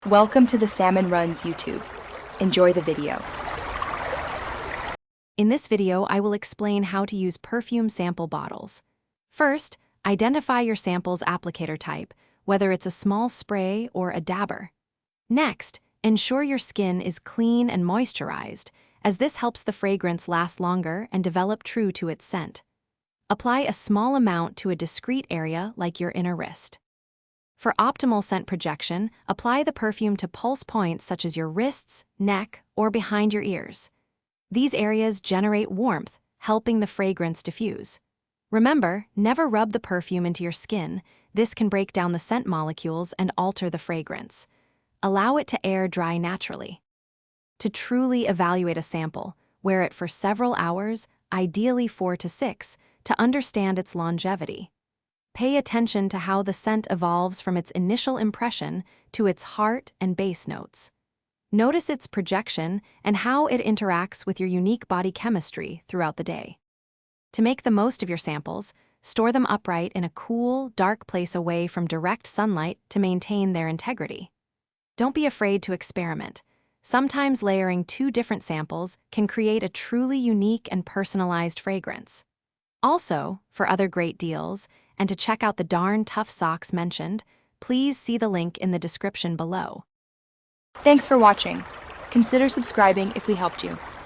Welcome to the Salmon Runs YouTube. Enjoy the video. In this video, I will explain how to use perfume sample bottles. First, identify your sample's applicator type, whether it's a small spray or a dabber. Next, ensure your skin is clean and moisturized, as this helps the fragrance last longer and develop true to its scent. Apply a small amount to a discrete area like your inner wrist. For optimal scent projection, apply the perfume to pulse points such as your wrists, neck, or behind your ears. These areas generate warmth, helping the fragrance diffuse. Remember, never rub the perfume into your skin. This can break down the scent molecules and alter the fragrance. Allow it to air dry naturally. To truly evaluate a sample, wear it for several hours, ideally 4 to 6, to understand its longevity. Pay attention to how the scent evolves from its initial impression to its heart and base notes. Notice its projection and how it interacts with your unique body chemistry throughout the day. To make the most of your samples, store them upright in a cool, dark place away from direct sunlight to maintain their integrity. Don't be afraid to experiment. Sometimes layering 2 different samples can create a truly unique and personalized fragrance. Also, for other great deals, and to check out the darn tough socks mentioned, please see the link in the description below. Thanks for watching. Consider subscribing if we helped you.